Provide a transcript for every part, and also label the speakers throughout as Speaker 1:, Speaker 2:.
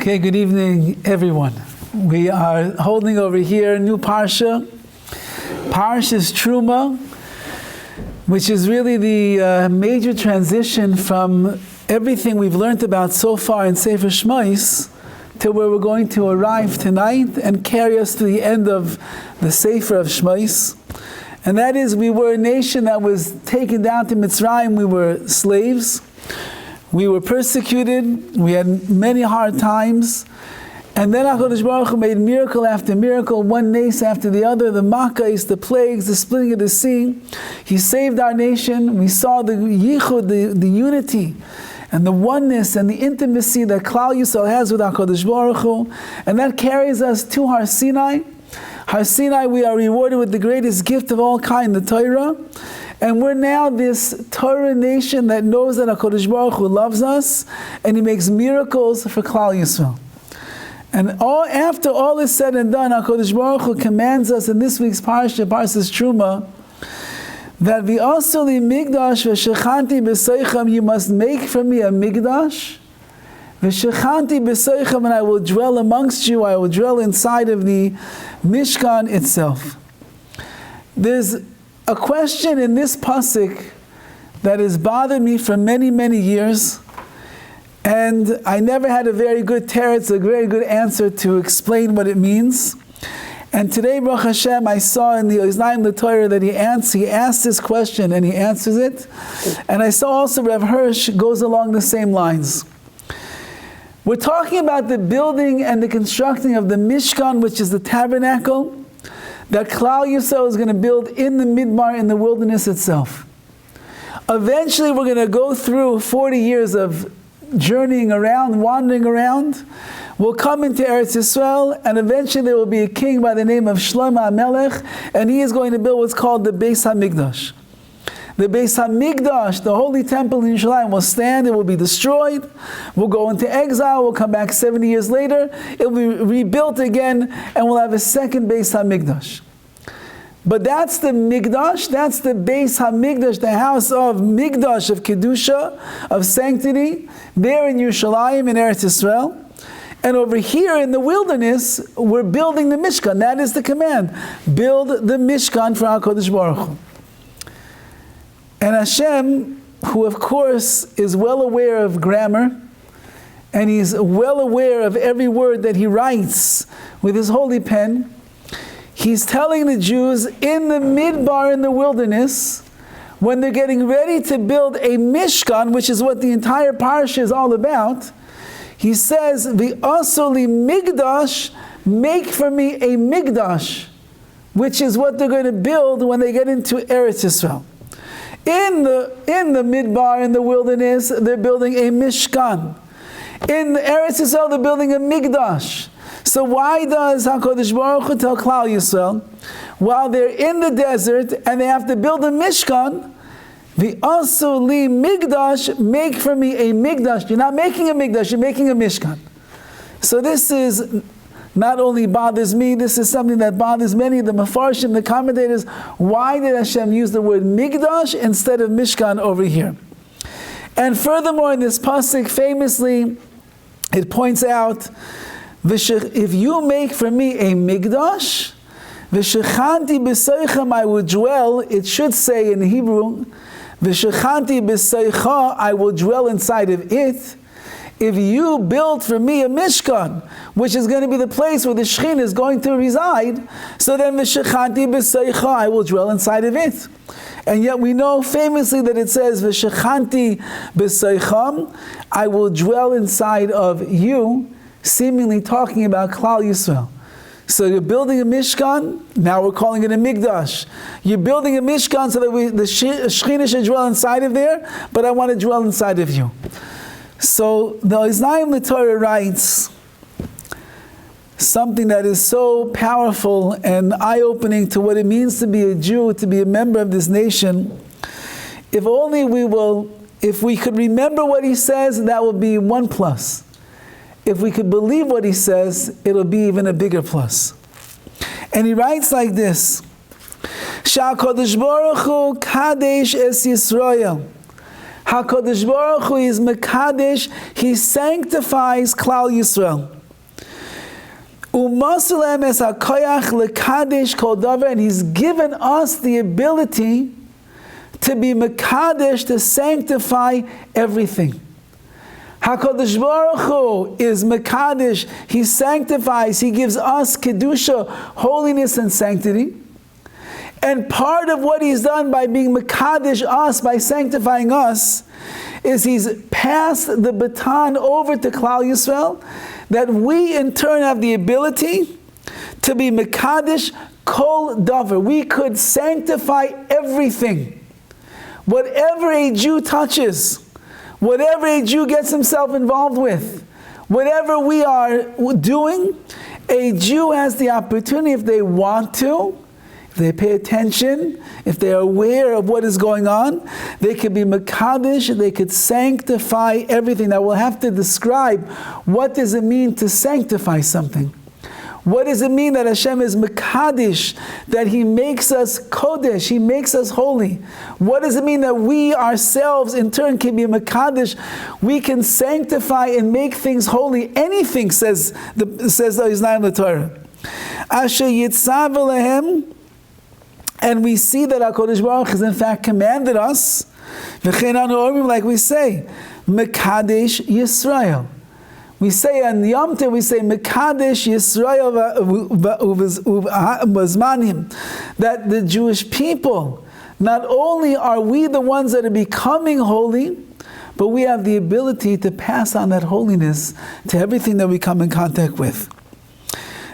Speaker 1: Okay, good evening, everyone. We are holding over here a new Parsha, Parshas Terumah, which is really the major transition from everything we've learned about so far in Sefer Shmos to where we're going to arrive tonight and carry us to the end of the Sefer of Shmos. And that is, we were a nation that was taken down to Mitzrayim. We were slaves. We were persecuted. We had many hard times. And then HaKadosh Baruch Hu made miracle after miracle, one nace after the other, the Makkahs, the plagues, the splitting of the sea. He saved our nation. We saw the yichud, the unity, and the oneness and the intimacy that Klal Yisrael has with HaKadosh Baruch Hu. And that carries us to Har Sinai. Har Sinai, we are rewarded with the greatest gift of all kind, the Torah. And we're now this Torah nation that knows that HaKadosh Baruch Hu loves us, and He makes miracles for Klal Yisrael. And after all is said and done, HaKadosh Baruch Hu commands us in this week's Parsha, Parshas Terumah, that v'asuli migdash v'shechanti b'soichem, you must make for me a migdash, v'shechanti b'soichem, and I will dwell amongst you, I will dwell inside of the Mishkan itself. There's a question in this pasuk that has bothered me for many, many years, and I never had a very good teretz, a very good answer to explain what it means. And today, Baruch Hashem, I saw in the Oznaim the Torah that he asked this question and he answers it. And I saw also Rav Hirsch goes along the same lines. We're talking about the building and the constructing of the Mishkan, which is the tabernacle that Klal Yisrael is going to build in the Midbar, in the wilderness itself. Eventually, we're going to go through 40 years of journeying around, wandering around. We'll come into Eretz Yisrael, and eventually there will be a king by the name of Shlomo HaMelech, and he is going to build what's called the Beis HaMikdash. The Beis HaMikdash, the holy temple in Yerushalayim, will stand, it will be destroyed, we'll go into exile, we'll come back 70 years later, it will be rebuilt again, and we'll have a second Beis HaMikdash. But that's the Mikdash, that's the Beis HaMikdash, the house of Mikdash, of Kedusha, of sanctity, there in Yerushalayim, in Eretz Yisrael. And over here in the wilderness, we're building the Mishkan. That is the command. Build the Mishkan for HaKadosh Baruch Hu. And Hashem, who of course is well aware of grammar, and He's well aware of every word that He writes with His holy pen, He's telling the Jews in the Midbar, in the wilderness, when they're getting ready to build a Mishkan, which is what the entire Parsha is all about, He says, v'asoli migdash, make for me a migdash, which is what they're going to build when they get into Eretz Yisrael. In the Midbar, in the wilderness, they're building a Mishkan. In the Eretz Yisrael, they're building a migdash. So why does HaKadosh Baruch Hu tell Klal Yisrael, while they're in the desert and they have to build a Mishkan, v'asuli migdash, make for me a migdash. You're not making a migdash, you're making a Mishkan. So this is not only bothers me, this is something that bothers many of the Mefarshim, the commentators. Why did Hashem use the word migdash instead of Mishkan over here? And furthermore, in this pasuk, famously, it points out, if you make for me a migdash, v'shechanti b'soichem, I will dwell, it should say in Hebrew, v'shechanti b'soicha, I will dwell inside of it. If you build for me a Mishkan, which is going to be the place where the Shekhinah is going to reside, so then v'shechanti b'soicha, I will dwell inside of it. And yet we know famously that it says v'shechanti b'soicham, I will dwell inside of you, seemingly talking about Klal Yisrael. So you're building a Mishkan, now we're calling it a Mikdash. You're building a Mishkan so that the Shekhinah should dwell inside of there, but I want to dwell inside of you. So the Oznaim the Torah writes something that is so powerful and eye-opening to what it means to be a Jew, to be a member of this nation. If only if we could remember what he says, that will be one plus. If we could believe what he says, it'll be even a bigger plus. And he writes like this, HaKadosh Baruch Hu Kadesh es Yisrael. HaKadosh Baruch Hu is Mekadesh, He sanctifies Klal Yisrael. Umasulem es hakoyach lekadesh kol davar, and He's given us the ability to be mekadesh, to sanctify everything. HaKadosh Baruch Hu is mekadesh. He sanctifies. He gives us kedusha, holiness and sanctity. And part of what He's done by being mekadesh us, by sanctifying us, is He's passed the baton over to Klal Yisrael, that we in turn have the ability to be mekadesh kol davar. We could sanctify everything. Whatever a Jew touches, whatever a Jew gets himself involved with, whatever we are doing, a Jew has the opportunity, if they want to, if they pay attention, if they are aware of what is going on, they could be mekadesh, they could sanctify everything. Now we'll have to describe, what does it mean to sanctify something? What does it mean that Hashem is mekadesh, that He makes us kodesh, He makes us holy? What does it mean that we ourselves in turn can be mekadesh? We can sanctify and make things holy. Anything, says the Iznaim Torah. Asher yitzav alehem, and we see that HaKadosh Baruch has in fact commanded us, like we say, mekadesh Yisrael. We say on Yom Tov, we say Mekadesh Yisrael Bazmanim, that the Jewish people, not only are we the ones that are becoming holy, but we have the ability to pass on that holiness to everything that we come in contact with.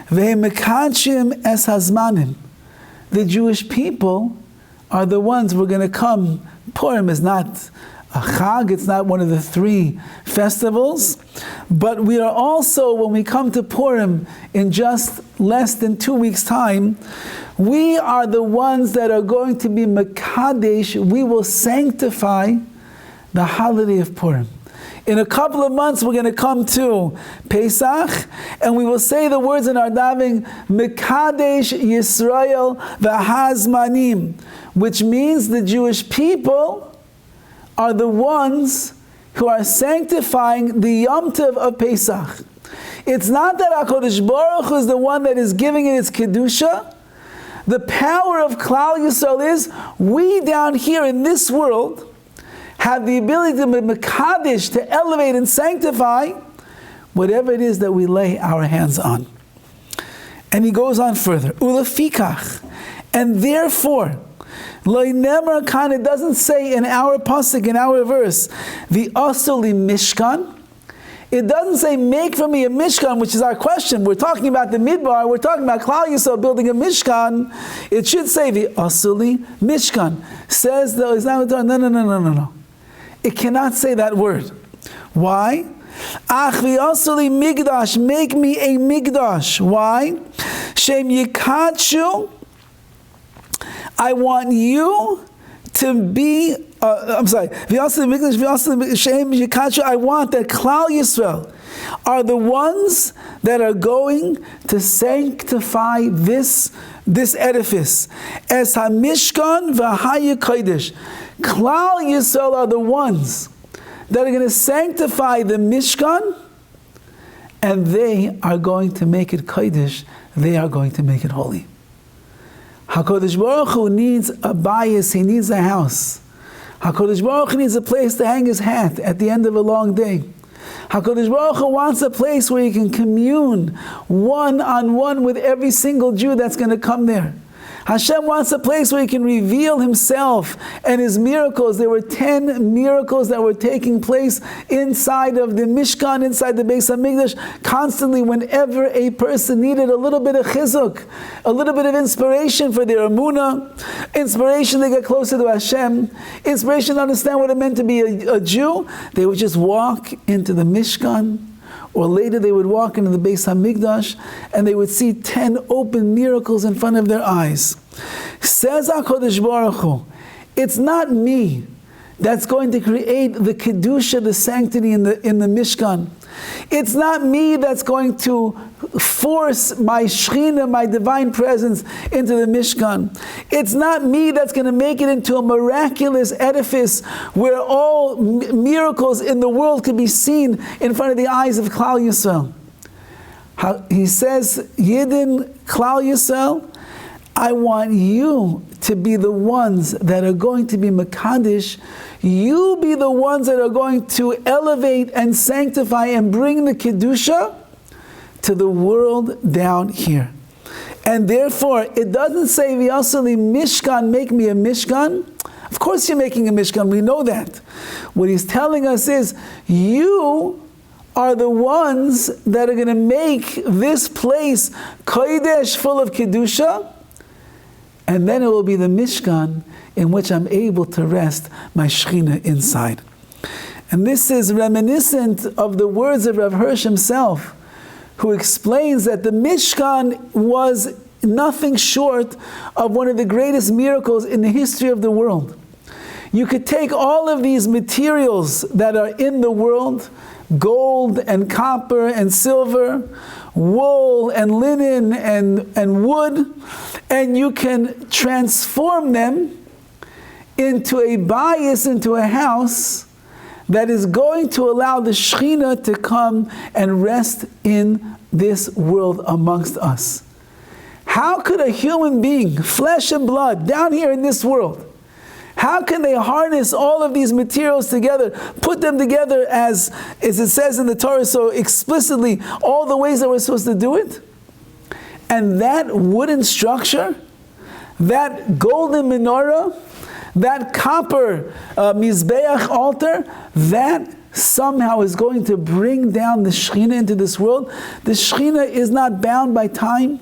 Speaker 1: Ve'mekadshim es hazmanim. The Jewish people are the ones we're going to come. Purim is not a Chag, it's not one of the 3 festivals, but we are also, when we come to Purim in just less than 2 weeks' time, we are the ones that are going to be Mekadesh. We will sanctify the holiday of Purim. In a couple of months, we're going to come to Pesach, and we will say the words in our davening, Mekadesh Yisrael v'hazmanim, which means the Jewish people are the ones who are sanctifying the Yom Tov of Pesach. It's not that HaKadosh Baruch Hu is the one that is giving it its Kedusha. The power of Klal Yisrael is, we down here in this world have the ability to be Mekadesh, to elevate and sanctify whatever it is that we lay our hands on. And he goes on further, Ulefikach, and therefore, it doesn't say in our pasuk, in our verse, the asuli mishkan. It doesn't say, make for me a mishkan, which is our question. We're talking about the midbar, we're talking about Klal Yisrael building a mishkan. It should say the asuli mishkan. Says the Islamic Torah, no. It cannot say that word. Why? Ach v'asuli migdash, make me a migdash. Why? Shem yikadshu, I want you to be, I want that Klal Yisrael are the ones that are going to sanctify this edifice. As HaMishkan v'Haya Kodesh. Klal Yisrael are the ones that are going to sanctify the Mishkan, and they are going to make it Kodesh. They are going to make it holy. HaKadosh Baruch Hu needs a bias, He needs a house. HaKadosh Baruch Hu needs a place to hang His hat at the end of a long day. HaKadosh Baruch Hu wants a place where He can commune one-on-one with every single Jew that's going to come there. Hashem wants a place where He can reveal Himself and His miracles. There were 10 miracles that were taking place inside of the Mishkan, inside the Beis HaMikdash, constantly whenever a person needed a little bit of chizuk, a little bit of inspiration for their emunah, inspiration to get closer to Hashem, inspiration to understand what it meant to be a Jew. They would just walk into the Mishkan, or later they would walk into the Beis HaMikdash and they would see 10 open miracles in front of their eyes. Says HaKadosh Baruch Hu, it's not me that's going to create the Kedusha, the sanctity in the Mishkan. It's not me that's going to force my Shekhinah, my divine presence, into the Mishkan. It's not me that's going to make it into a miraculous edifice where all miracles in the world could be seen in front of the eyes of Klal Yisrael. He says, Yidden Klal Yisrael, I want you to be the ones that are going to be Mekadesh. You be the ones that are going to elevate and sanctify and bring the Kedusha to the world down here. And therefore, it doesn't say, V'yasali Mishkan, make me a Mishkan. Of course you're making a Mishkan, we know that. What he's telling us is, you are the ones that are going to make this place Kodesh, full of Kedusha, and then it will be the Mishkan in which I'm able to rest my Shekhinah inside. And this is reminiscent of the words of Rav Hirsch himself, who explains that the Mishkan was nothing short of one of the greatest miracles in the history of the world. You could take all of these materials that are in the world, gold and copper and silver, wool and linen and wood, and you can transform them into a bias, into a house that is going to allow the Shekhinah to come and rest in this world amongst us. How could a human being, flesh and blood, down here in this world, how can they harness all of these materials together, put them together as it says in the Torah so explicitly, all the ways that we're supposed to do it? And that wooden structure, that golden menorah, that copper Mizbeach altar, that somehow is going to bring down the Shekhinah into this world. The Shekhinah is not bound by time.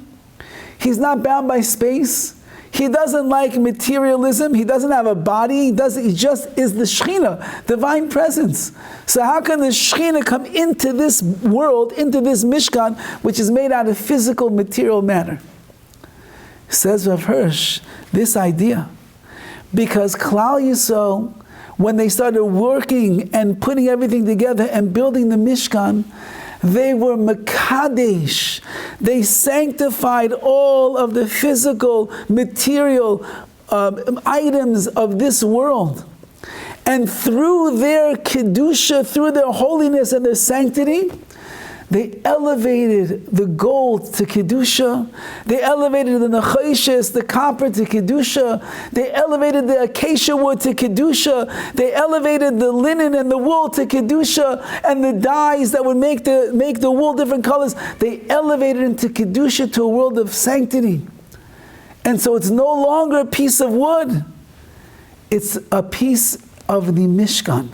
Speaker 1: He's not bound by space. He doesn't like materialism. He doesn't have a body. He just is the Shekhinah, divine presence. So how can the Shekhinah come into this world, into this Mishkan, which is made out of physical, material matter? Says Rav Hirsch, this idea, because Klal Yisrael, when they started working and putting everything together and building the Mishkan, they were Mekadesh. They sanctified all of the physical, material items of this world. And through their Kedusha, through their holiness and their sanctity, they elevated the gold to Kedusha. They elevated the Nechoshes, the copper, to Kedusha. They elevated the acacia wood to Kedusha. They elevated the linen and the wool to Kedusha, and the dyes that would make the wool different colors. They elevated into Kedusha, to a world of sanctity. And so it's no longer a piece of wood. It's a piece of the Mishkan.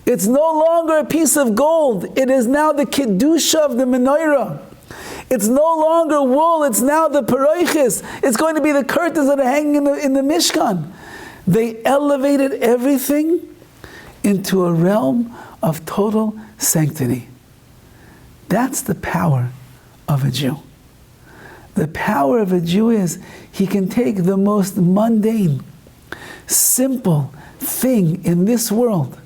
Speaker 1: It's no longer a piece of gold. It is now the Kedusha of the menorah. It's no longer wool. It's now the paroiches. It's going to be the curtains that are hanging in the Mishkan. They elevated everything into a realm of total sanctity. That's the power of a Jew. The power of a Jew is he can take the most mundane, simple thing in this world,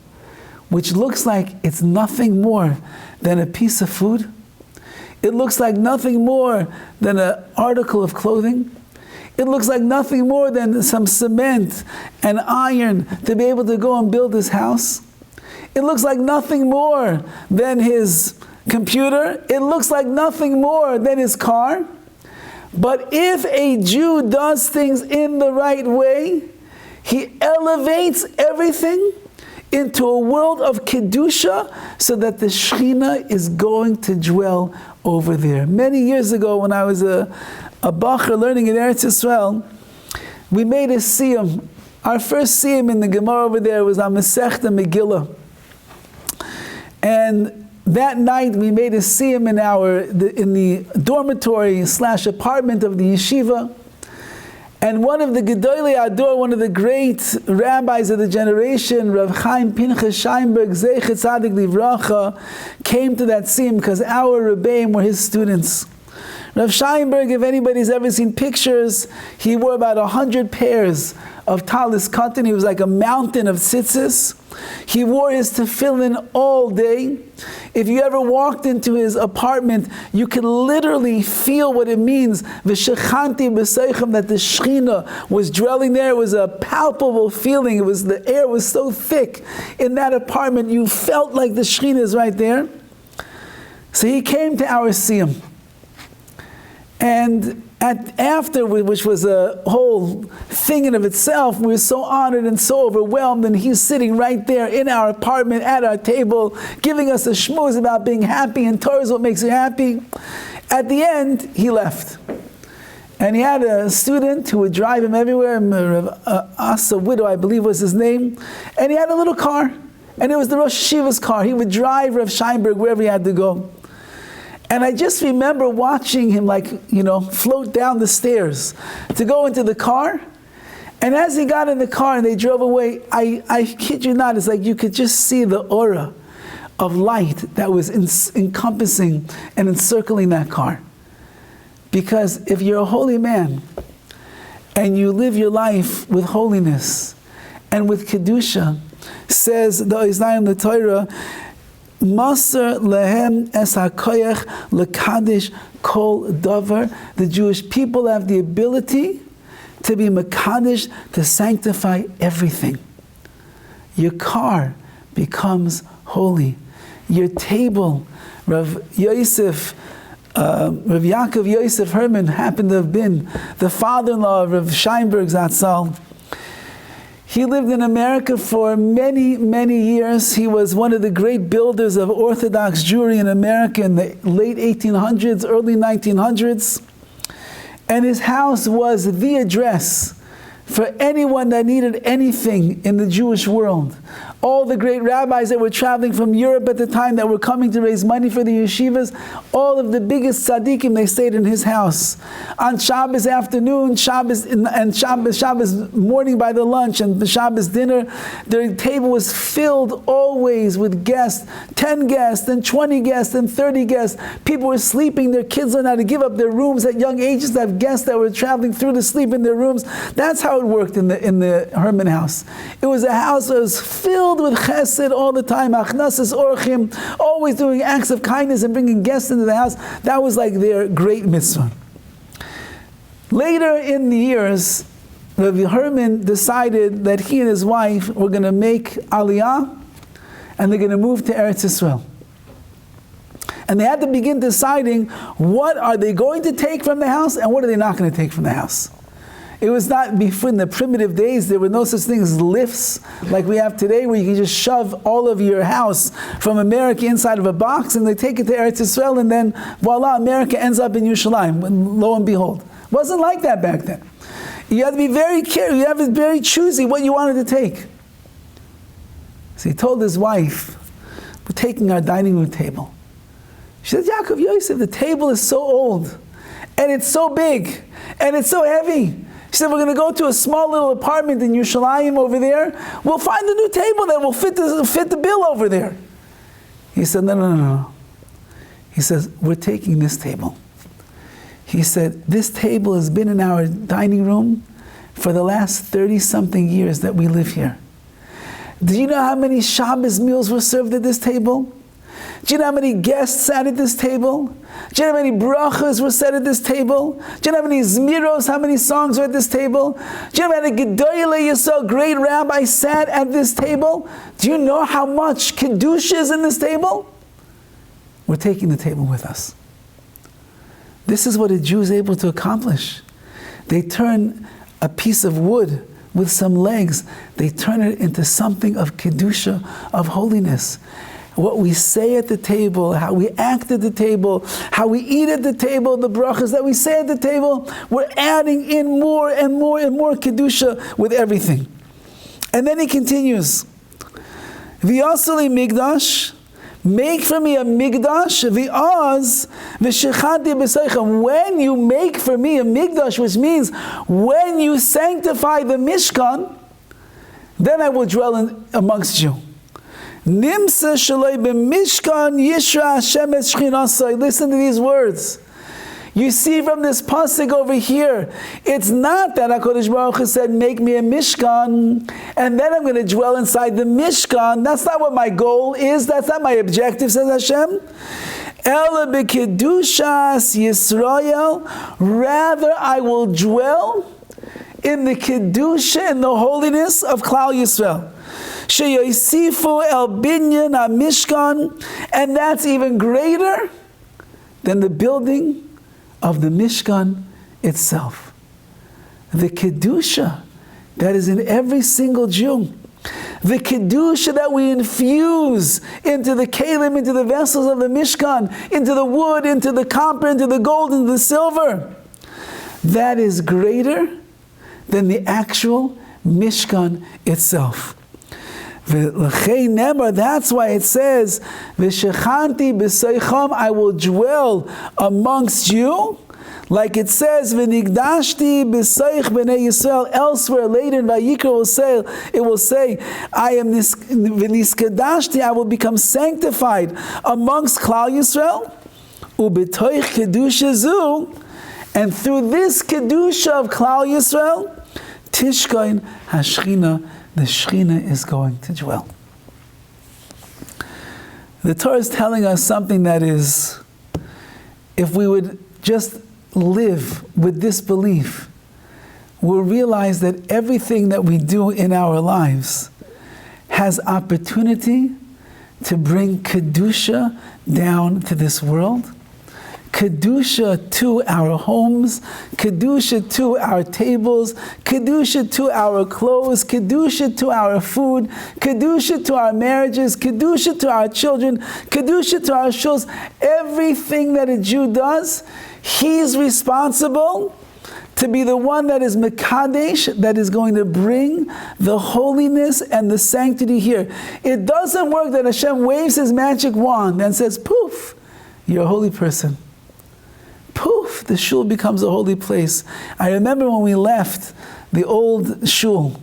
Speaker 1: which looks like it's nothing more than a piece of food. It looks like nothing more than an article of clothing. It looks like nothing more than some cement and iron to be able to go and build his house. It looks like nothing more than his computer. It looks like nothing more than his car. But if a Jew does things in the right way, he elevates everything into a world of Kedusha, so that the Shekhinah is going to dwell over there. Many years ago, when I was a Bacher learning in Eretz Yisrael, we made a siyum. Our first siyum in the Gemara over there was on Masechta Megillah. And that night we made a siyum in the dormitory / apartment of the yeshiva. And one of the Gedolei Ador, one of the great rabbis of the generation, Rav Chaim Pinchas Scheinberg, Zeichet Tzadik Livracha, came to that siyum because our Rebbeim were his students. Rav Scheinberg, if anybody's ever seen pictures, he wore about 100 pairs of talis cotton. He was like a mountain of tzitzis. He wore his tefillin all day. If you ever walked into his apartment, you could literally feel what it means, v'shechanti b'seichem, that the Shekhinah was dwelling there. It was a palpable feeling. The air was so thick in that apartment, you felt like the Shekhinah is right there. So he came to our siyum. And after, which was a whole thing in of itself, we were so honored and so overwhelmed, and he's sitting right there in our apartment at our table, giving us a schmooze about being happy, and Torah is what makes you happy. At the end, he left. And he had a student who would drive him everywhere, Asa Widow, I believe was his name, and he had a little car, and it was the Rosh Yeshiva's car. He would drive Rav Scheinberg wherever he had to go. And I just remember watching him float down the stairs to go into the car. And as he got in the car and they drove away, I kid you not, it's like you could just see the aura of light that was encompassing and encircling that car. Because if you're a holy man and you live your life with holiness and with Kedusha, says the Oznayim the Torah, Maser lehem es hakoyach lekadish kol davar. The Jewish people have the ability to be mekadesh, to sanctify everything. Your car becomes holy. Your table, Rav Yaakov Yosef Herman happened to have been the father-in-law of Rav Scheinberg Zatzal. He lived in America for many, many years. He was one of the great builders of Orthodox Jewry in America in the late 1800s, early 1900s. And his house was the address for anyone that needed anything in the Jewish world. All the great rabbis that were traveling from Europe at the time that were coming to raise money for the yeshivas, all of the biggest tzaddikim, they stayed in his house. On Shabbos afternoon, Shabbos morning by the lunch, and the Shabbos dinner, the table was filled always with guests, 10 guests, and 20 guests, and 30 guests. People were sleeping, their kids learned how to give up their rooms at young ages to have guests that were traveling through to sleep in their rooms. That's how it worked in the Herman house. It was a house that was filled with chesed all the time, achnasas orchim, always doing acts of kindness and bringing guests into the house. That was like their great mitzvah. Later in the years, Rabbi Herman decided that he and his wife were going to make aliyah, and they're going to move to Eretz Yisrael. And they had to begin deciding what are they going to take from the house and what are they not going to take from the house. It was not before, in the primitive days, there were no such things as lifts like we have today, where you can just shove all of your house from America inside of a box and they take it to Eretz Yisrael, and then voila, America ends up in Yerushalayim, lo and behold. It wasn't like that back then. You had to be very careful, you have to be very choosy what you wanted to take. So he told his wife, we're taking our dining room table. She said, Yaakov Yosef, the table is so old, and it's so big, and it's so heavy. She said, we're going to go to a small little apartment in Yerushalayim over there. We'll find a new table that will fit the bill over there. He said, no. He says, we're taking this table. He said, this table has been in our dining room for the last 30-something years that we live here. Do you know how many Shabbos meals were served at this table? Do you know how many guests sat at this table? Do you know how many brachas were said at this table? Do you know how many zmiros, how many songs were at this table? Do you know how many Gedoyle Yisrael, great rabbi, sat at this table? Do you know how much Kedusha is in this table? We're taking the table with us. This is what a Jew is able to accomplish. They turn a piece of wood with some legs, they turn it into something of Kedusha, of holiness. What we say at the table, how we act at the table, how we eat at the table, the brachas that we say at the table, we're adding in more and more and more Kedusha with everything. And then he continues, V'yasali migdash, make for me a migdash, v'az v'shechati b'seichem. When you make for me a migdash, which means when you sanctify the Mishkan, then I will dwell amongst you. Nimsa shaloi b'mishkan yishra Hashem es shchinasai. Listen to these words. You see from this pasuk over here, it's not that HaKadosh Baruch Hu said, make me a Mishkan, and then I'm going to dwell inside the Mishkan. That's not what my goal is. That's not my objective, says Hashem. Ela b'kedushas Yisrael. Rather, I will dwell in the kedusha and the holiness of Klal Yisrael. Sheyosifu el binyan ha-mishkan, and that's even greater than the building of the Mishkan itself. The Kedusha that is in every single Jew. The Kedusha that we infuse into the Kalim, into the vessels of the Mishkan, into the wood, into the copper, into the gold, into the silver. That is greater than the actual Mishkan itself. That's why it says, V'shechanti b'seicham, I will dwell amongst you. Like it says, V'nigdashti b'seich b'nei Yisrael. Elsewhere, later in Vayikra it will say, I am V'niskadashti, I will become sanctified amongst Klal Yisrael. U'b'toich kedusha zu, and through this kedusha of Klal Yisrael, Tishkoin hashchina, the Shechina is going to dwell. The Torah is telling us something that is, if we would just live with this belief, we'll realize that everything that we do in our lives has opportunity to bring Kedusha down to this world, Kedusha to our homes, Kedusha to our tables, Kedusha to our clothes, Kedusha to our food, Kedusha to our marriages, Kedusha to our children, Kedusha to our shuls. Everything that a Jew does, he's responsible to be the one that is Mekadesh, that is going to bring the holiness and the sanctity here. It doesn't work that Hashem waves his magic wand and says, poof, you're a holy person. Poof, the shul becomes a holy place. I remember when we left the old shul,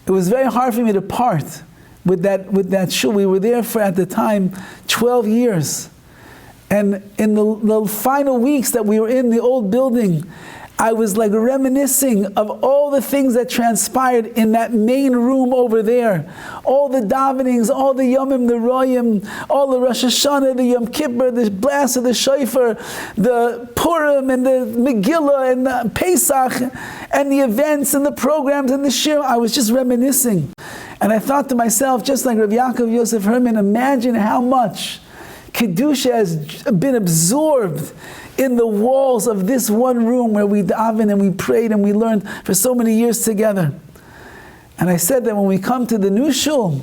Speaker 1: it was very hard for me to part with that shul. We were there for, at the time, 12 years. And in the final weeks that we were in the old building, I was like reminiscing of all the things that transpired in that main room over there. All the davenings, all the Yomim, the Royim, all the Rosh Hashanah, the Yom Kippur, the blast of the Shofar, the Purim and the Megillah and the Pesach and the events and the programs and the Shir. I was just reminiscing. And I thought to myself, just like Rabbi Yaakov Yosef Herman, imagine how much Kedusha has been absorbed in the walls of this one room where we davened and we prayed and we learned for so many years together. And I said that when we come to the new shul,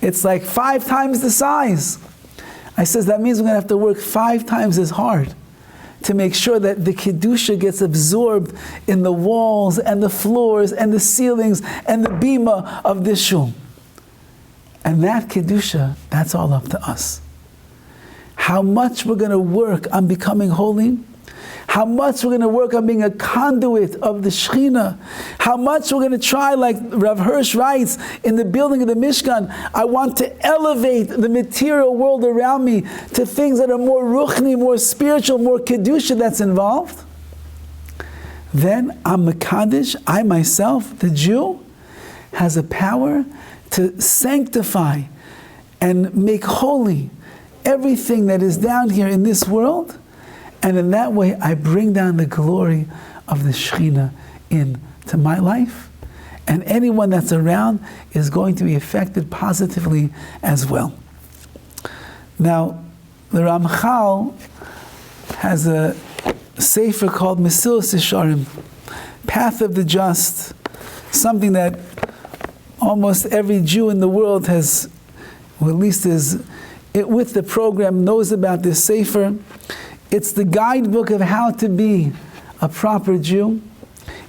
Speaker 1: it's like 5 times the size. I says that means we're going to have to work 5 times as hard to make sure that the Kedusha gets absorbed in the walls and the floors and the ceilings and the bima of this shul. And that Kedusha, that's all up to us. How much we're going to work on becoming holy, how much we're going to work on being a conduit of the Shechina, how much we're going to try, like Rav Hirsch writes, in the building of the Mishkan, I want to elevate the material world around me to things that are more ruchni, more spiritual, more kedusha that's involved. Then I'm Mekadesh, I myself, the Jew, has a power to sanctify and make holy everything that is down here in this world, and in that way I bring down the glory of the Shechina into my life, and anyone that's around is going to be affected positively as well. Now, the Ramchal has a sefer called Mesilas Yesharim, Path of the Just, something that almost every Jew in the world has, or at least is with the program, knows about this sefer. It's the guidebook of how to be a proper Jew.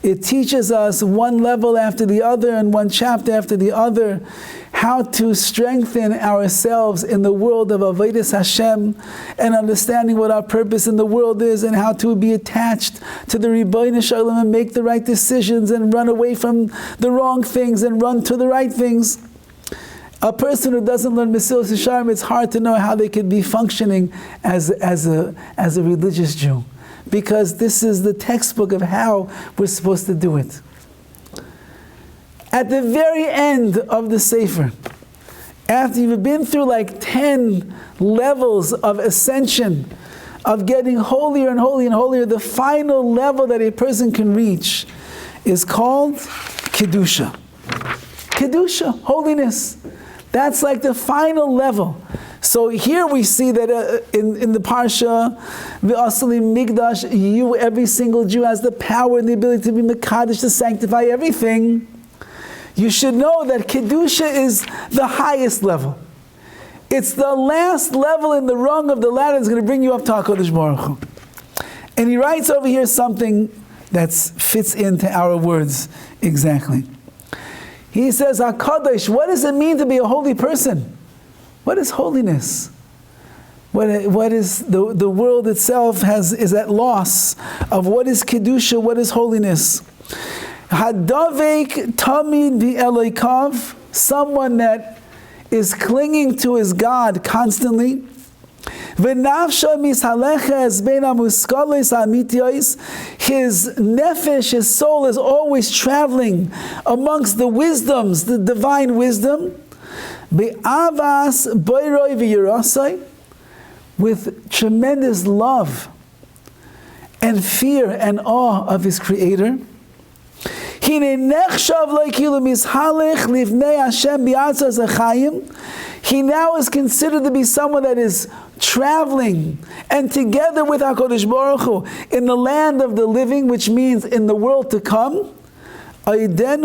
Speaker 1: It teaches us one level after the other and one chapter after the other how to strengthen ourselves in the world of Avodas Hashem and understanding what our purpose in the world is, and how to be attached to the Ribbono Shel Olam and make the right decisions and run away from the wrong things and run to the right things. A person who doesn't learn Mesilas Yesharim, it's hard to know how they could be functioning as a religious Jew, because this is the textbook of how we're supposed to do it. At the very end of the Sefer, after you've been through like 10 levels of ascension, of getting holier and holier and holier, the final level that a person can reach is called Kedusha. Kedusha, holiness. That's like the final level. So here we see that in the Parsha, V'asali Migdash, every single Jew has the power and the ability to be Mekadosh, to sanctify everything. You should know that Kedusha is the highest level. It's the last level in the rung of the ladder that's going to bring you up to HaKadosh Baruch Hu. And he writes over here something that fits into our words exactly. He says, HaKadosh, what does it mean to be a holy person? What is holiness? What is the world itself is at loss of what is Kedusha, what is holiness? Hadavek tamid v'eloikav, someone that is clinging to his God constantly. V'nafsha mishaleches bein hamuskalos ha'amitiyos, his nefesh, his soul is always traveling amongst the wisdoms, the divine wisdom. Be'avas boiroi v'yirasai, with tremendous love and fear and awe of his Creator. He now is considered to be someone that is traveling and together with HaKadosh Baruch Hu in the land of the living, which means in the world to come, even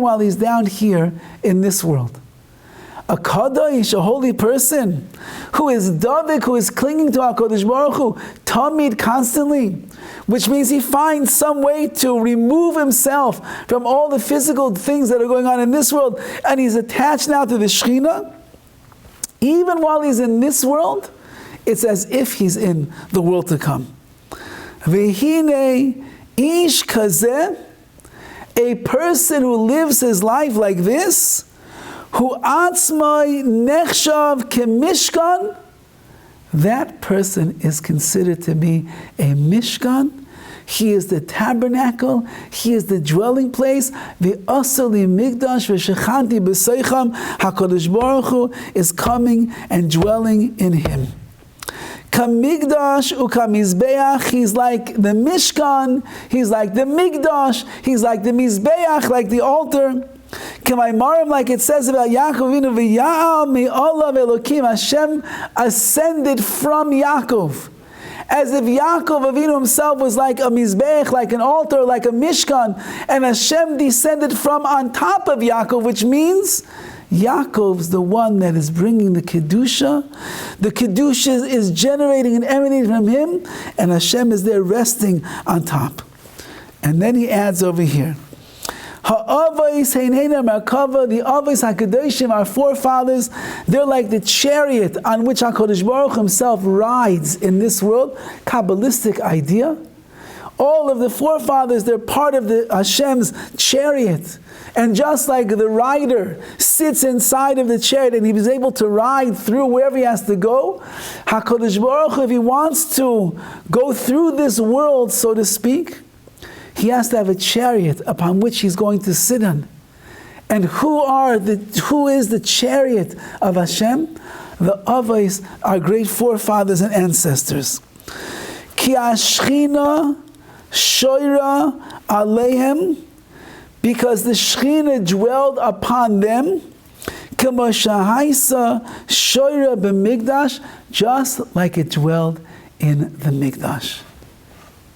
Speaker 1: while he's down here in this world. A Kadosh, a holy person, who is Dovid, who is clinging to HaKadosh Baruch Hu, Tamid, constantly, which means he finds some way to remove himself from all the physical things that are going on in this world, and he's attached now to the Shekhinah. Even while he's in this world, it's as if he's in the world to come. Vehine ish kazeh, a person who lives his life like this, who atzmai nechshav kemishkan, that person is considered to be a mishkan. He is the tabernacle. He is the dwelling place. V'asali migdash v'shechanti b'seicham. HaKadosh Baruch Hu is coming and dwelling in him. Kamigdash ukamizbeach. He's like the mishkan. He's like the migdash. He's like the mizbeach, like the altar. K'maymarim, like it says about Yaakov, v'ya'al me'olav Elokim, Hashem ascended from Yaakov. As if Yaakov Avinu himself was like a mizbech, like an altar, like a mishkan, and Hashem descended from on top of Yaakov, which means Yaakov's the one that is bringing the Kedusha. The Kedusha is generating and emanating from him, and Hashem is there resting on top. And then he adds over here, Ha'avos heinena merkava, the avos hakadoshim, our forefathers, they're like the chariot on which HaKadosh Baruch himself rides in this world. Kabbalistic idea. All of the forefathers, they're part of the Hashem's chariot. And just like the rider sits inside of the chariot and he was able to ride through wherever he has to go, HaKadosh Baruch Hu, if he wants to go through this world, so to speak, he has to have a chariot upon which he's going to sit on. And who is the chariot of Hashem? The Avos, our great forefathers and ancestors. Ki Ashchina shoira aleihem, because the Shechina dwelled upon them. Kama shahaisa shoira b'migdash, just like it dwelled in the Migdash.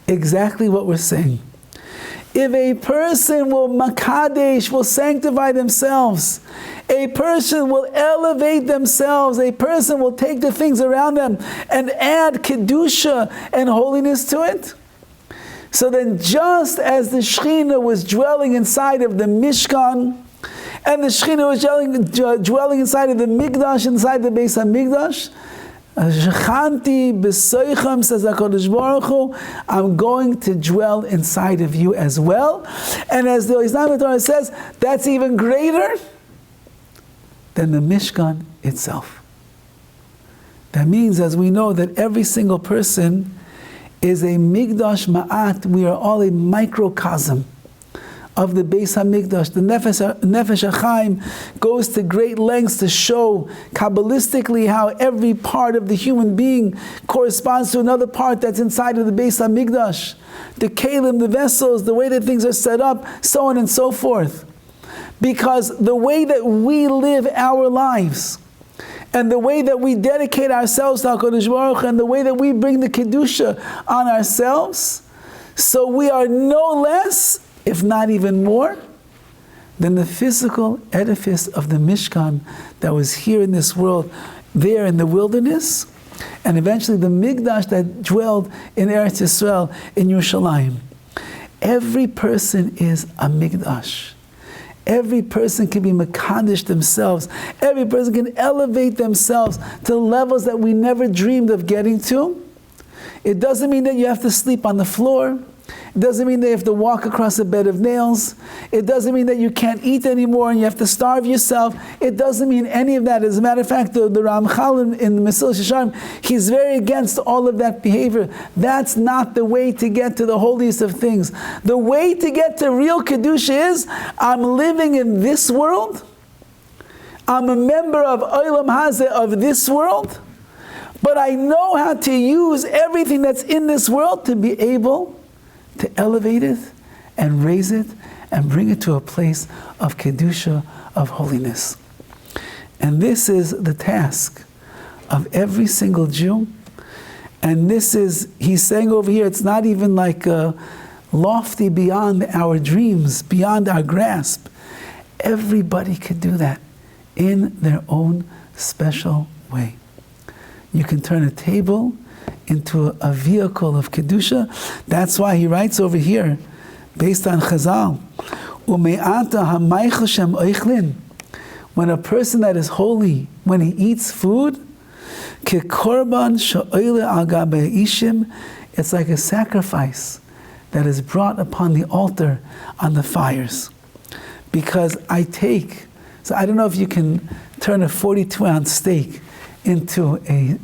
Speaker 1: Exactly what we're saying. If a person will makadesh, will sanctify themselves, a person will elevate themselves, a person will take the things around them and add kedusha and holiness to it. So then just as the Shekhinah was dwelling inside of the Mishkan, and the Shekhinah was dwelling inside of the Migdash, inside the Beis HaMikdash, Shechanti b'soicham, says HaKadosh Baruch Hu, I'm going to dwell inside of you as well. And as the Islamic Torah says, that's even greater than the Mishkan itself. That means, as we know, that every single person is a Migdash Ma'at. We are all a microcosm of the Beis HaMikdash. The Nefesh HaChaim goes to great lengths to show Kabbalistically how every part of the human being corresponds to another part that's inside of the Beis HaMikdash. The kelim, the vessels, the way that things are set up, so on and so forth. Because the way that we live our lives and the way that we dedicate ourselves to HaKadosh Baruch Hu, and the way that we bring the Kedusha on ourselves, so we are no less, if not even more, than the physical edifice of the Mishkan that was here in this world, there in the wilderness, and eventually the Mikdash that dwelled in Eretz Yisrael, in Yerushalayim. Every person is a Mikdash. Every person can be Mekadesh themselves. Every person can elevate themselves to levels that we never dreamed of getting to. It doesn't mean that you have to sleep on the floor. It doesn't mean that you have to walk across a bed of nails. It doesn't mean that you can't eat anymore and you have to starve yourself. It doesn't mean any of that. As a matter of fact, the Ramchal in the Mesilas Yesharim, he's very against all of that behavior. That's not the way to get to the holiest of things. The way to get to real Kedusha is, I'm living in this world. I'm a member of Olam Hazeh, of this world. But I know how to use everything that's in this world to be able to elevate it and raise it and bring it to a place of Kedusha, of holiness. And this is the task of every single Jew. And this is, he's saying over here, it's not even like lofty beyond our dreams, beyond our grasp. Everybody could do that in their own special way. You can turn a table into a vehicle of Kedusha. That's why he writes over here, based on Chazal, when a person that is holy, when he eats food, it's like a sacrifice that is brought upon the altar on the fires. Because so I don't know if you can turn a 42-ounce steak into a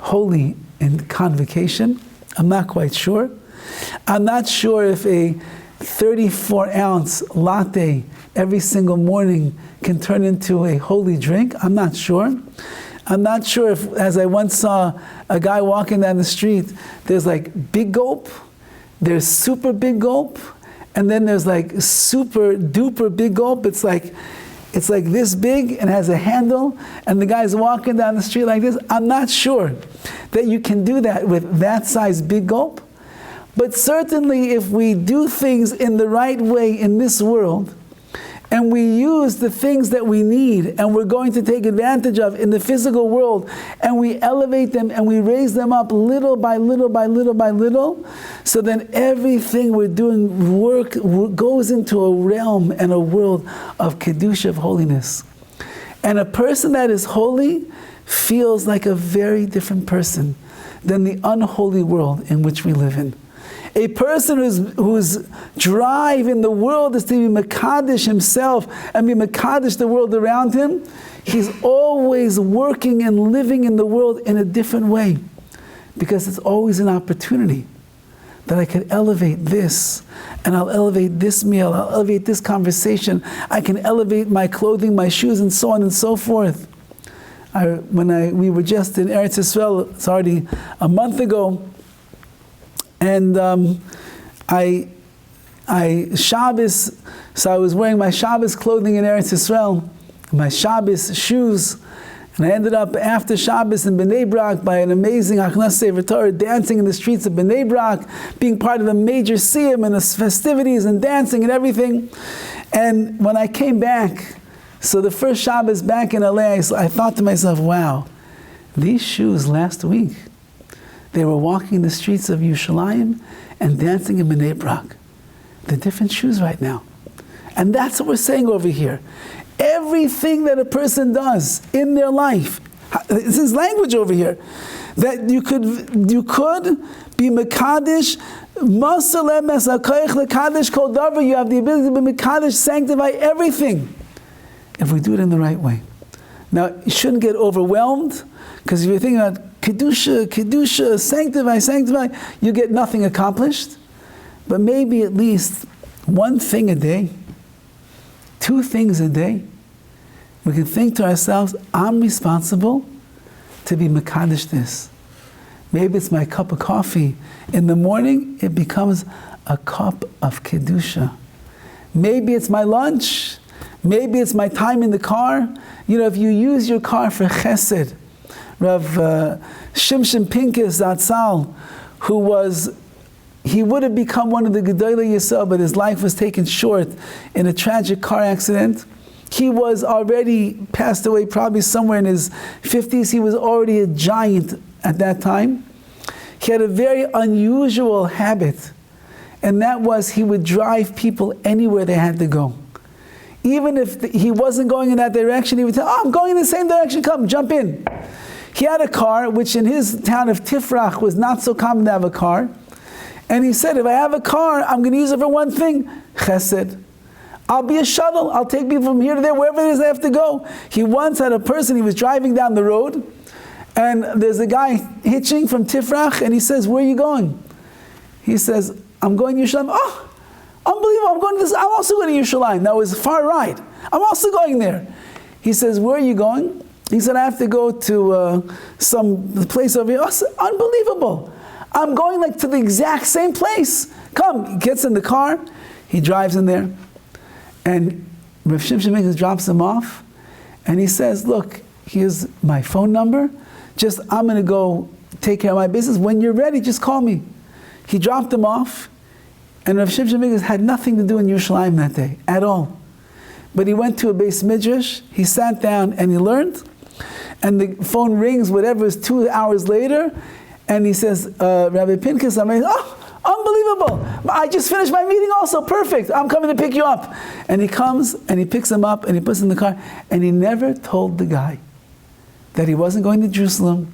Speaker 1: holy in convocation. I'm not quite sure. I'm not sure if a 34-ounce latte every single morning can turn into a holy drink. I'm not sure. I'm not sure if, as I once saw a guy walking down the street, there's like big gulp, there's super big gulp, and then there's like super duper big gulp. It's like this big and has a handle, and the guy's walking down the street like this. I'm not sure that you can do that with that size big gulp. But certainly if we do things in the right way in this world, and we use the things that we need and we're going to take advantage of in the physical world, and we elevate them and we raise them up little by little by little by little, so then everything we're doing goes into a realm and a world of Kedusha, of holiness. And a person that is holy feels like a very different person than the unholy world in which we live in. A person whose drive in the world is to be Mekadesh himself and be Mekadesh the world around him, he's always working and living in the world in a different way. Because it's always an opportunity that I can elevate this, and I'll elevate this meal, I'll elevate this conversation, I can elevate my clothing, my shoes, and so on and so forth. We were just in Eretz Yisrael, it's already a month ago, and Shabbos, so I was wearing my Shabbos clothing in Eretz Yisrael, my Shabbos shoes, and I ended up after Shabbos in Bnei Brak by an amazing Achnas Sefer Torah, dancing in the streets of Bnei Brak, being part of a major siyum and the festivities and dancing and everything. And when I came back, so the first Shabbos back in LA, I thought to myself, wow, these shoes last week, they were walking the streets of Yerushalayim and dancing in Bnei Brak. They're different shoes right now. And that's what we're saying over here. Everything that a person does in their life, this is language over here, that you could be Mekadesh, you have the ability to be Mekadesh, sanctify everything, if we do it in the right way. Now, you shouldn't get overwhelmed, because if you're thinking about Kedusha, sanctify, you get nothing accomplished. But maybe at least one thing a day, 2 things a day, we can think to ourselves, I'm responsible to be Mekadesh this. Maybe it's my cup of coffee. In the morning, it becomes a cup of Kedusha. Maybe it's my lunch. Maybe it's my time in the car. You know, if you use your car for chesed, Rav Shimshon Pincus Zatzal, he would have become one of the Gedolei Yisrael, but his life was taken short in a tragic car accident. He was already passed away, probably somewhere in his 50s. He was already a giant at that time. He had a very unusual habit, and that was he would drive people anywhere they had to go. Even if he wasn't going in that direction, he would tell, I'm going in the same direction, come, jump in. He had a car, which in his town of Tifrach was not so common to have a car. And he said, if I have a car, I'm going to use it for one thing, chesed. I'll be a shuttle. I'll take people from here to there, wherever it is they have to go. He once had a person, he was driving down the road, and there's a guy hitching from Tifrach, and he says, where are you going? He says, I'm going to Yerushalayim. Oh, unbelievable, I'm also going to Yerushalayim. That was a far ride. I'm also going there. He says, where are you going? He said, I have to go to some place over here. I said, unbelievable. I'm going to the exact same place. Come. He gets in the car. He drives in there. And Rav Shimshon Pincus drops him off. And he says, look, here's my phone number. I'm going to go take care of my business. When you're ready, just call me. He dropped him off. And Rav Shimshon Pincus had nothing to do in Yerushalayim that day at all. But he went to a Beis Midrash. He sat down and he learned. And the phone rings, whatever, is 2 hours later. And he says, Rabbi Pincus, unbelievable. I just finished my meeting also. Perfect. I'm coming to pick you up. And he comes and he picks him up and he puts him in the car. And he never told the guy that he wasn't going to Jerusalem,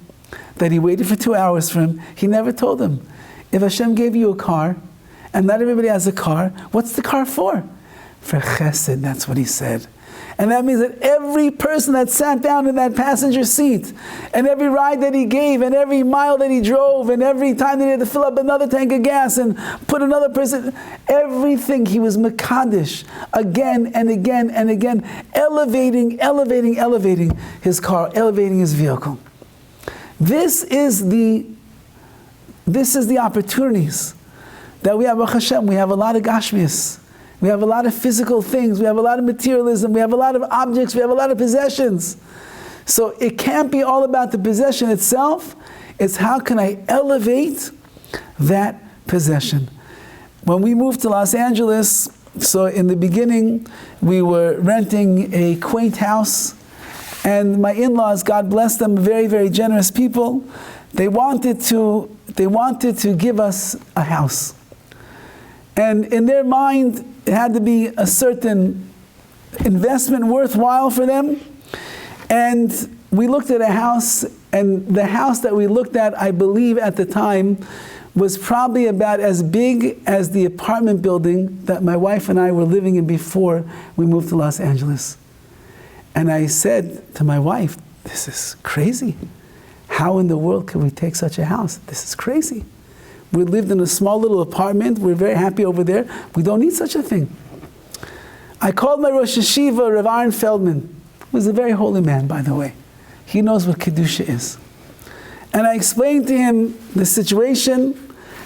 Speaker 1: that he waited for 2 hours for him. He never told him. If Hashem gave you a car, and not everybody has a car, what's the car for? For chesed, that's what he said. And that means that every person that sat down in that passenger seat, and every ride that he gave, and every mile that he drove, and every time that he had to fill up another tank of gas and put another person, everything, he was mekadesh again and again and again, elevating his car, elevating his vehicle. This is the opportunities that we have, Baruch Hashem. We have a lot of gashmias. We have a lot of physical things. We have a lot of materialism. We have a lot of objects. We have a lot of possessions. So it can't be all about the possession itself. It's how can I elevate that possession. When we moved to Los Angeles, so in the beginning, we were renting a quaint house. And my in-laws, God bless them, very, very generous people, they wanted to give us a house. And in their mind, it had to be a certain investment worthwhile for them. And we looked at a house, and the house that we looked at, I believe at the time, was probably about as big as the apartment building that my wife and I were living in before we moved to Los Angeles. And I said to my wife, this is crazy. How in the world can we take such a house? This is crazy. We lived in a small little apartment. We're very happy over there. We don't need such a thing. I called my Rosh Yeshiva, Rav Aaron Feldman, who is a very holy man, by the way. He knows what Kedusha is. And I explained to him the situation,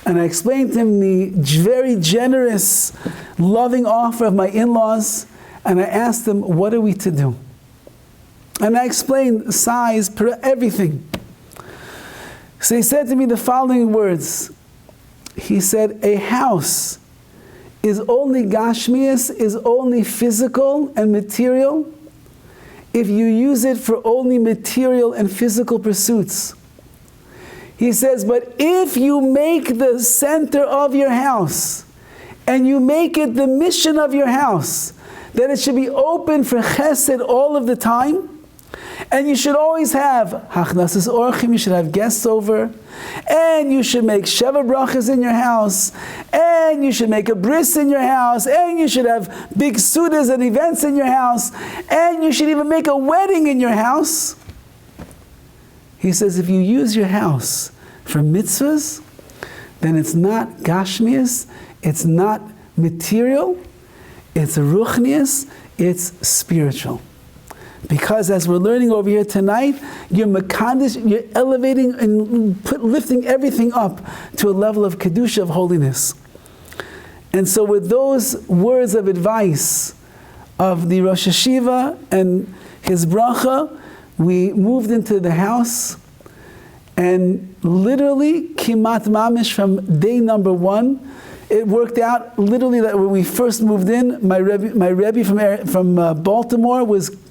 Speaker 1: and I explained to him the very generous, loving offer of my in-laws, and I asked him, what are we to do? And I explained size, everything. So he said to me the following words. He said, a house is only gashmias, is only physical and material, if you use it for only material and physical pursuits. He says, but if you make the center of your house, and you make it the mission of your house, that it should be open for chesed all of the time, and you should always have hachnasas orchim, you should have guests over, and you should make sheva brachas in your house, and you should make a bris in your house, and you should have big sudas and events in your house, and you should even make a wedding in your house. He says, if you use your house for mitzvahs, then it's not gashmias, it's not material, it's ruchnias, it's spiritual. Because as we're learning over here tonight, you're mekadesh, you're elevating and lifting everything up to a level of kedusha, of holiness. And so with those words of advice of the Rosh Hashiva and his bracha, we moved into the house, and literally, kimat mamish, from day number one, it worked out literally that when we first moved in, my Rabbi from Baltimore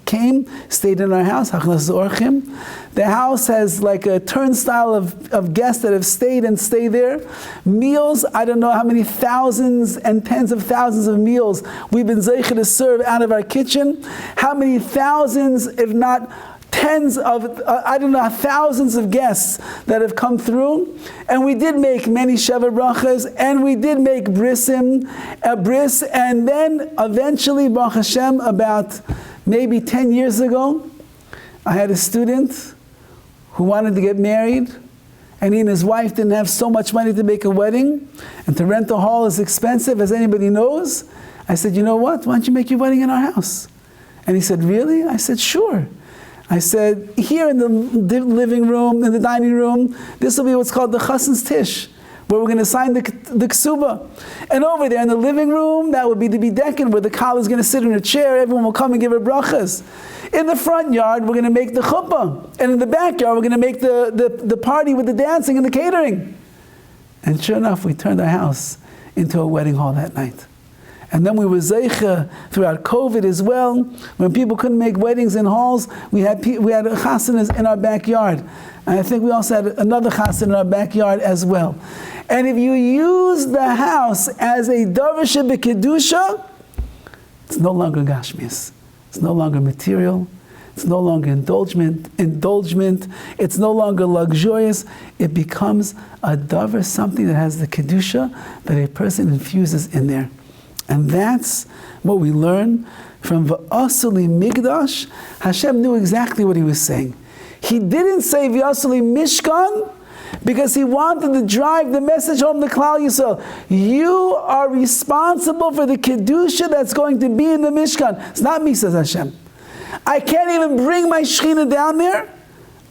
Speaker 1: came, stayed in our house. The house has like a turnstile of guests that have stayed and stay there. Meals, I don't know how many thousands and tens of thousands of meals we've been zeicher to serve out of our kitchen. How many thousands, if not tens of, thousands of guests that have come through. And we did make many Sheva Brachas, and we did make brisim, a bris, and then eventually, Baruch Hashem, about maybe 10 years ago, I had a student who wanted to get married, and he and his wife didn't have so much money to make a wedding, and to rent a hall is expensive, as anybody knows. I said, you know what, why don't you make your wedding in our house? And he said, really? I said, sure. I said, here in the living room, in the dining room, this will be what's called the Chassan's Tish, where we're going to sign the ksuba. And over there in the living room, that would be the bidekin, where the kala is going to sit in a chair, everyone will come and give her brachas. In the front yard, we're going to make the chuppah. And in the backyard, we're going to make the party with the dancing and the catering. And sure enough, we turned our house into a wedding hall that night. And then we were zeicha throughout COVID as well. When people couldn't make weddings in halls, we had chasanas in our backyard. And I think we also had another chasana in our backyard as well. And if you use the house as a davar shebekedusha, it's no longer gashmis. It's no longer material. It's no longer indulgent. It's no longer luxurious. It becomes a davar, something that has the kedusha that a person infuses in there. And that's what we learn from V'asuli Migdash. Hashem knew exactly what he was saying. He didn't say V'asuli Mishkan because he wanted to drive the message home to Klal Yisrael. You are responsible for the Kedusha that's going to be in the Mishkan. It's not me, says Hashem. I can't even bring my Shekhinah down there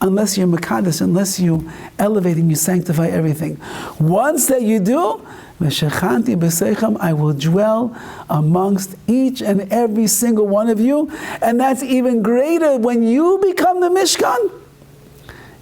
Speaker 1: unless you're Mekadosh, unless you elevate and you sanctify everything. Once that you do, I will dwell amongst each and every single one of you. And that's even greater when you become the Mishkan.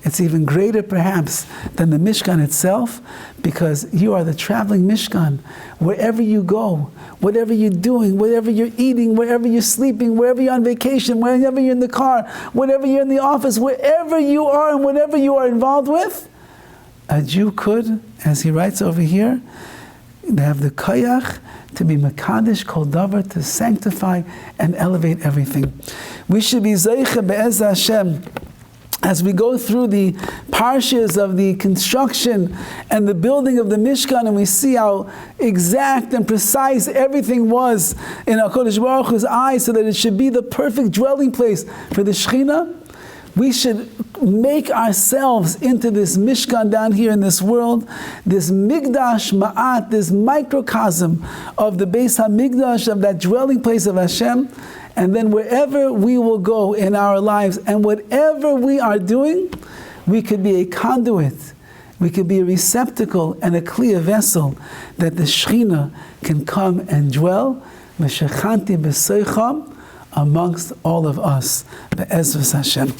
Speaker 1: It's even greater perhaps than the Mishkan itself, because you are the traveling Mishkan. Wherever you go, whatever you're doing, whatever you're eating, wherever you're sleeping, wherever you're on vacation, wherever you're in the car, wherever you're in the office, wherever you are and whatever you are involved with, a Jew could, as he writes over here, they have the koyach to be mekadesh kol davar, to sanctify and elevate everything. We should be zeicha be'ez Hashem as we go through the parshas of the construction and the building of the Mishkan, and we see how exact and precise everything was in HaKadosh Baruch Hu's eyes, so that it should be the perfect dwelling place for the Shekhinah. We should make ourselves into this Mishkan down here in this world, this Migdash Ma'at, this microcosm of the Beis HaMikdash, of that dwelling place of Hashem. And then wherever we will go in our lives and whatever we are doing, we could be a conduit, we could be a receptacle and a clear vessel that the Shekhinah can come and dwell, V'shechanti b'seicham, amongst all of us, Be'ezras Hashem.